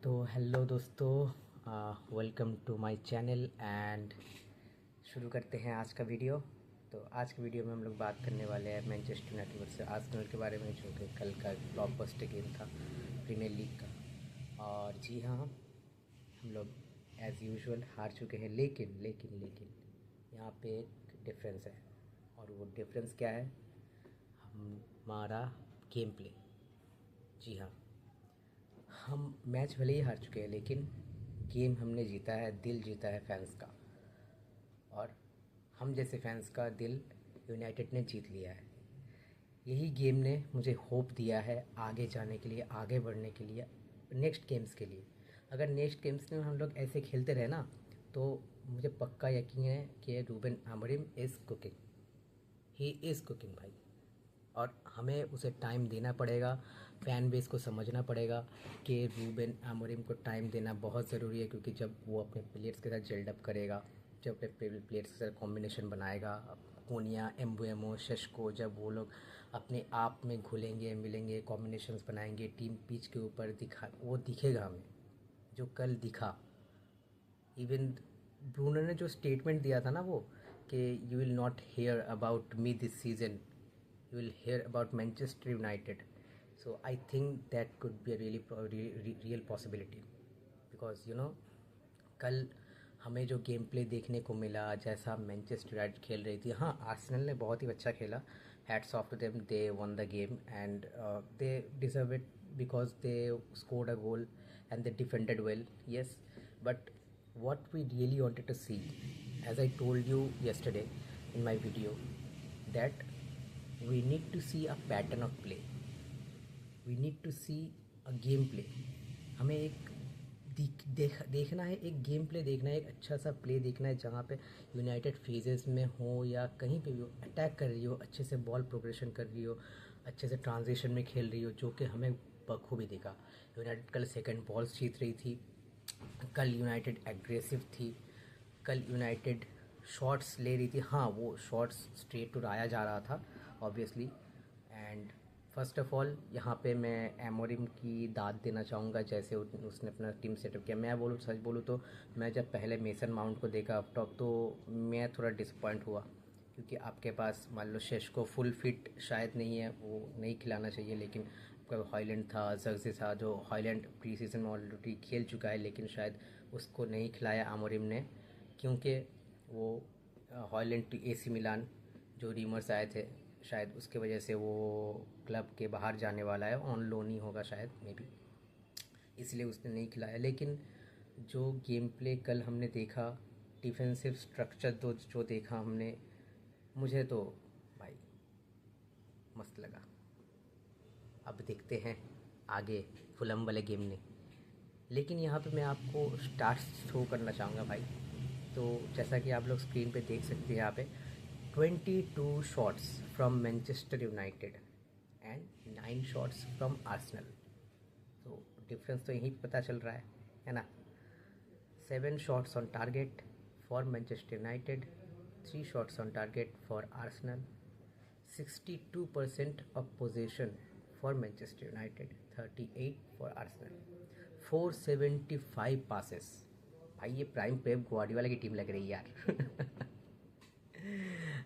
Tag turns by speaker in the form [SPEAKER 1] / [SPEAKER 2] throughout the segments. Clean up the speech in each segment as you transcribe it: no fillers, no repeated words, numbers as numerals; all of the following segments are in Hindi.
[SPEAKER 1] तो हेलो दोस्तों, welcome to my channel and शुरू करते हैं आज का वीडियो। तो आज के वीडियो में हम लोग बात करने वाले हैं मैनचेस्टर यूनाइटेड वर्सेस आर्सेनल के बारे में, जो कि कल का ब्लॉकबस्टर गेम था प्रीमियर लीग का। और जी हाँ, हम लोग एज़ यूजुअल हार चुके हैं, लेकिन लेकिन लेकिन यहाँ पे एक डिफरेंस है। और वो डिफरेंस क्या है? हमारा गेम प्ले। जी हाँ, हम मैच भले ही हार चुके हैं, लेकिन गेम हमने जीता है, दिल जीता है फैंस का। और हम जैसे फैंस का दिल यूनाइटेड ने जीत लिया है। यही गेम ने मुझे होप दिया है आगे जाने के लिए, आगे बढ़ने के लिए, नेक्स्ट गेम्स के लिए। अगर नेक्स्ट गेम्स में हम लोग ऐसे खेलते रहे ना, तो मुझे पक्का यकीन है कि Ruben Amorim is cooking, he is cooking भाई। और हमें उसे टाइम देना पड़ेगा, फ़ैन बेस को समझना पड़ेगा कि रूबेन अमोरिम को टाइम देना बहुत ज़रूरी है। क्योंकि जब वो अपने प्लेयर्स के साथ जेल्ड करेगा, जब अपने प्लेयर्स के साथ कॉम्बिनेशन बनाएगा, कोनिया, एम्बुएमो, शेशको, जब वो लोग अपने आप में घुलेंगे मिलेंगे, कॉम्बिनेशंस बनाएंगे, टीम पिच के ऊपर वो दिखेगा हमें, जो कल दिखा। इवन ब्रूनो ने जो स्टेटमेंट दिया था ना, वो कि you will not here about me this season, you will hear about Manchester United. So I think that could be a real possibility, because कल हमें जो गेम प्ले देखने को मिला, जैसा मैनचेस्टर यूनाइटेड खेल रही थी। हाँ, आर्सेनल ने बहुत ही अच्छा खेला, hats off to them, they won the game and they deserve it because they scored a goal and they defended well, yes. But what we really wanted to see, as I told you yesterday in my video, that we need to see a pattern of play, we need to see a game play. हमें एक देखना है, एक गेम प्ले देखना है, एक अच्छा सा प्ले देखना है, जहाँ पे यूनाइटेड फेजेस में हो या कहीं पे भी हो, अटैक कर रही हो, अच्छे से बॉल प्रोग्रेशन कर रही हो, अच्छे से ट्रांजिशन में खेल रही हो, जो कि हमें बखूबी दिखा। यूनाइटेड कल सेकंड बॉल्स जीत रही थी, कल यूनाइटेड एग्रेसिव थी, कल यूनाइटेड शॉट्स ले रही थी। हाँ, वो शॉट्स स्ट्रेट टू राया जा रहा था obviously. And first of all यहाँ पे मैं एमोरिम की दाद देना चाहूँगा, जैसे उसने अपना टीम सेटअप किया। मैं बोलूँ, सच बोलूँ तो मैं जब पहले मेसन माउंट को देखा अप टॉप, तो मैं थोड़ा डिसपॉइंट हुआ, क्योंकि आपके पास मान लो शेशको फुल फिट शायद नहीं है, वो नहीं खिलाना चाहिए। लेकिन आपका हॉयलैंड था, जर्सी था, जो हॉयलैंड प्री सीजन में ऑलरेडी खेल चुका है, लेकिन शायद उसको नहीं खिलाया आमोरिम ने, क्योंकि वो हॉयलैंड टू एसी मिलान जो रीमर्स आए थे, शायद उसके वजह से वो क्लब के बाहर जाने वाला है, ऑन लोन ही होगा शायद, मे बी, इसलिए उसने नहीं खिलाया। लेकिन जो गेम प्ले कल हमने देखा, डिफेंसिव स्ट्रक्चर जो देखा हमने, मुझे तो भाई मस्त लगा। अब देखते हैं आगे फुलम वाले गेम ने। लेकिन यहाँ पे मैं आपको स्टार्स थ्रो करना चाहूँगा भाई। तो जैसा कि आप लोग स्क्रीन पे देख सकते हैं, यहाँ पे 22 shots from Manchester United and 9 shots from Arsenal. तो डिफरेंस तो यहीं पता चल रहा है ना। 7 shots on target for Manchester United, 3 shots on target for Arsenal, 62% of possession for Manchester United, 38 for Arsenal, 475 passes। भाई ये प्राइम पेप ग्वार्डियोला की टीम लग रही है यार।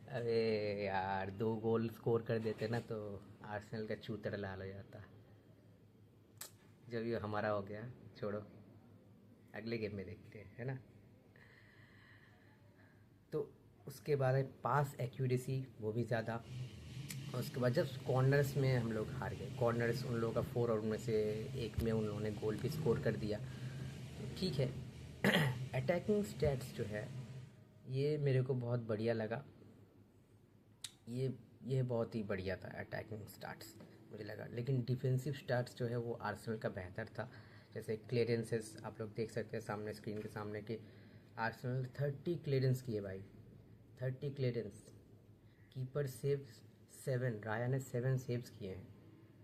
[SPEAKER 1] अरे यार, 2 गोल स्कोर कर देते ना तो आर्सेनल का चूतर लाल हो जाता। जब ये हमारा हो गया, छोड़ो, अगले गेम में देखते हैं, है ना। तो उसके बाद है पास एक्यूरेसी, वो भी ज़्यादा। और उसके बाद जब कॉर्नर्स में हम लोग हार गए, कॉर्नर्स उन लोगों का 4 आउट में से 1 में उन लोगों ने गोल भी स्कोर कर दिया, तो ठीक है। अटैकिंग स्टैट्स जो है, ये मेरे को बहुत बढ़िया लगा। ये बहुत ही बढ़िया था अटैकिंग स्टार्ट्स, मुझे लगा। लेकिन डिफेंसिव स्टार्ट्स जो है वो आर्सेनल का बेहतर था। जैसे क्लियरेंसेस आप लोग देख सकते हैं सामने, स्क्रीन के सामने, कि आर्सेनल 30 क्लियरेंस किए भाई, 30 क्लियरेंस। कीपर सेव 7, राया ने 7 सेव्स किए हैं।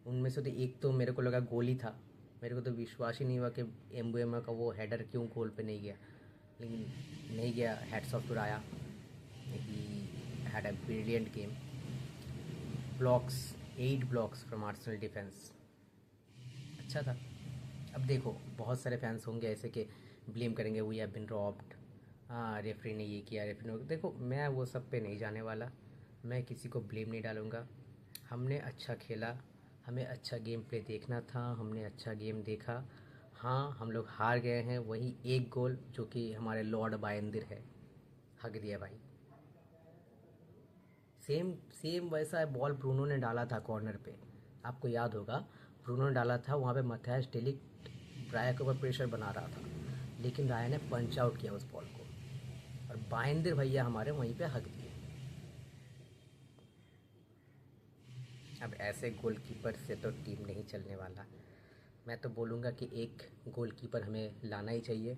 [SPEAKER 1] उनमें से तो एक तो मेरे को लगा गोल ही था। मेरे को तो विश्वास ही नहीं हुआ कि एम्बुएमा का वो हेडर क्यों गोल पे नहीं गया, लेकिन नहीं गया। Hats off to Raya, he had a brilliant game. Blocks, 8 blocks from Arsenal defence, अच्छा था। अब देखो बहुत सारे फैंस होंगे ऐसे कि ब्लेम करेंगे वी हैव बिन रॉब्ड, हाँ रेफरी ने ये किया, रेफरी ने देखो मैं वो सब पे नहीं जाने वाला, मैं किसी को ब्लेम नहीं डालूँगा। हमने अच्छा खेला, हमें अच्छा गेम प्ले देखना था, हमने अच्छा गेम देखा। हाँ हम लोग हार गए हैं, वही एक गोल जो कि हमारे लॉर्ड बायंदिर है, हक दिया भाई। सेम सेम वैसा बॉल ब्रूनो ने डाला था कॉर्नर पे, आपको याद होगा। ब्रूनो ने डाला था वहाँ पे, मैथ्यूस डेलिक्ट राया के ऊपर प्रेशर बना रहा था, लेकिन राया ने पंच आउट किया उस बॉल को, और बाइंदर भैया हमारे वहीं पे हक दिए। अब ऐसे गोलकीपर से तो टीम नहीं चलने वाला। मैं तो बोलूँगा कि एक गोलकीपर हमें लाना ही चाहिए।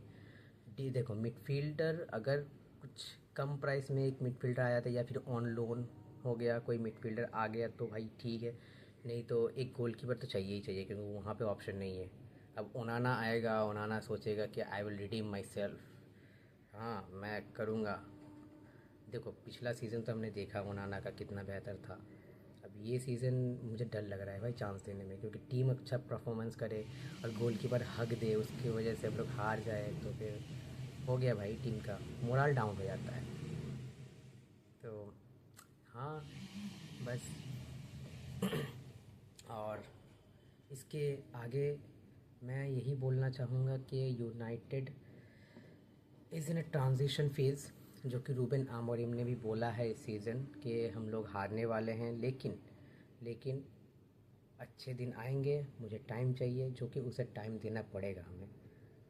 [SPEAKER 1] डी देखो मिडफील्डर अगर कुछ कम प्राइस में एक मिडफील्डर आया था या फिर ऑन लोन हो गया कोई मिडफील्डर आ गया तो भाई ठीक है, नहीं तो एक गोलकीपर तो चाहिए ही चाहिए, क्योंकि वहाँ पे ऑप्शन नहीं है। अब ओनाना आएगा, ओनाना सोचेगा कि I will redeem my self, हाँ मैं करूँगा। देखो पिछला सीज़न तो हमने देखा ओनाना का कितना बेहतर था। अब ये सीज़न मुझे डर लग रहा है भाई चांस देने में, क्योंकि टीम अच्छा परफॉर्मेंस करे और गोलकीपर हक दे, उसकी वजह से हम लोग हार जाए तो फिर हो गया भाई, टीम का मोरल डाउन हो जाता है। तो हाँ बस और इसके आगे मैं यही बोलना चाहूँगा कि United is in a transition phase, जो कि रूबेन आमोरिम ने भी बोला है इस सीज़न कि हम लोग हारने वाले हैं, लेकिन अच्छे दिन आएंगे, मुझे टाइम चाहिए, जो कि उसे टाइम देना पड़ेगा हमें।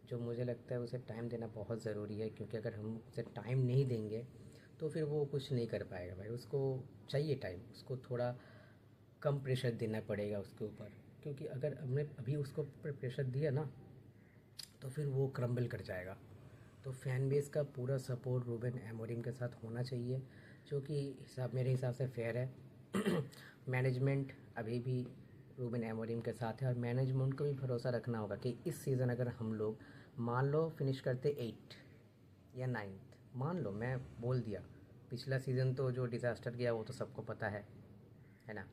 [SPEAKER 1] जो मुझे लगता है उसे टाइम देना बहुत ज़रूरी है, क्योंकि अगर हम उसे टाइम नहीं देंगे तो फिर वो कुछ नहीं कर पाएगा भाई। उसको चाहिए टाइम, उसको थोड़ा कम प्रेशर देना पड़ेगा उसके ऊपर, क्योंकि अगर हमने अभी उसको प्रेशर दिया ना तो फिर वो क्रम्बल कर जाएगा। तो फ़ैन बेस का पूरा सपोर्ट रूबेन एमोरिम के साथ होना चाहिए, जो कि मेरे हिसाब से फेयर है। मैनेजमेंट अभी भी रूबेन एमोरिम के साथ है, और मैनेजमेंट को भी भरोसा रखना होगा कि इस सीज़न अगर हम लोग मान लो फिनिश करते 8 या 9th, मान लो मैं बोल दिया, पिछला सीज़न तो जो डिज़ास्टर गया वो तो सबको पता है ना।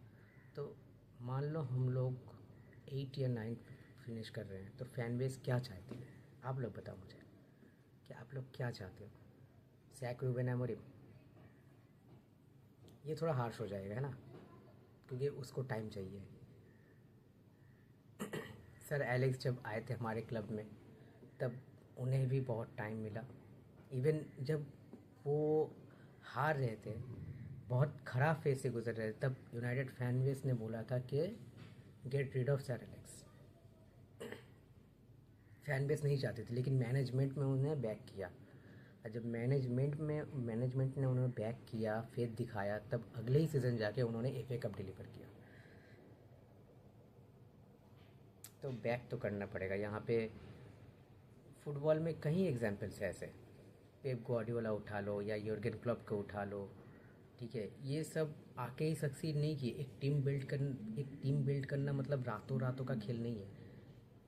[SPEAKER 1] तो मान लो हम लोग 8 या 9th फिनिश कर रहे हैं, तो फ़ैन बेस क्या चाहती है, आप लोग बताओ मुझे कि आप लोग क्या चाहते हो। सैक रूबेन एमोरिम, ये थोड़ा हार्श हो जाएगा है ना, क्योंकि उसको टाइम चाहिए। सर एलेक्स जब आए थे हमारे क्लब में तब उन्हें भी बहुत टाइम मिला। इवन जब वो हार रहे थे, बहुत ख़राब फेज से गुजर रहे थे, तब यूनाइटेड फैन बेस ने बोला था कि get rid of sir Alex. Fan base नहीं चाहती थी, लेकिन मैनेजमेंट में उन्हें बैक किया, और जब मैनेजमेंट ने उन्हें बैक किया, फेथ दिखाया, तब अगले ही सीज़न जाके उन्होंने एफए कप डिलीवर किया। तो बैक तो करना पड़ेगा यहाँ पे। फुटबॉल में कई एग्जाम्पल्स है ऐसे, पेप ग्वार्डियोला उठा लो या योर्गन क्लॉप को उठा लो, ठीक है, ये सब आके ही सक्सीड नहीं किए। एक टीम बिल्ड करना मतलब रातों रातों का खेल नहीं है।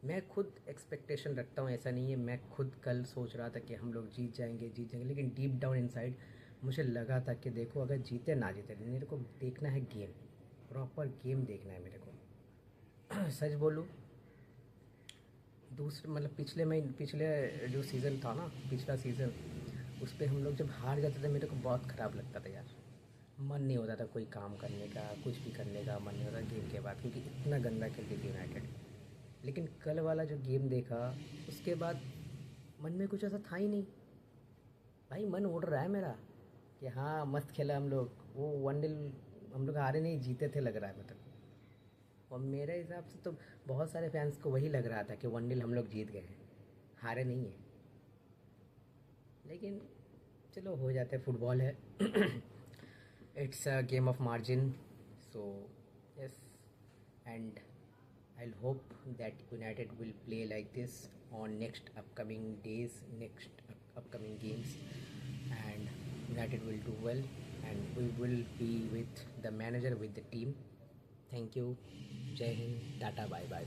[SPEAKER 1] मैं खुद एक्सपेक्टेशन रखता हूँ, ऐसा नहीं है, मैं खुद कल सोच रहा था कि हम लोग जीत जाएंगे, लेकिन डीप डाउन इनसाइड मुझे लगा था कि देखो अगर जीते ना जीते, मेरे को देखना है गेम, प्रॉपर गेम देखना है मेरे को। सच बोलूँ, दूसरे मतलब पिछले जो सीज़न था ना, पिछला सीज़न, उस पर हम लोग जब हार जाते थे मेरे को बहुत ख़राब लगता था यार। मन नहीं होता था कोई काम करने का, कुछ भी करने का मन नहीं होता गेम के बाद, क्योंकि इतना गंदा खेलती थी यूनाइटेड। लेकिन कल वाला जो गेम देखा उसके बाद मन में कुछ ऐसा था ही नहीं भाई। मन उड़ रहा है मेरा कि हाँ मस्त खेला हम लोग, वो 1-0 हम लोग हारे नहीं, जीते थे लग रहा है मतलब। और मेरे हिसाब से तो बहुत सारे फैंस को वही लग रहा था कि 1-0 हम लोग जीत गए हैं, हारे नहीं है। लेकिन चलो हो जाता है, फुटबॉल है। It's a game of margin, so yes, and I'll hope that United will play like this on next upcoming days, upcoming games, and United will do well, and we will be with the manager, with the team. Thank you. Jai Hind. Tata. Bye bye.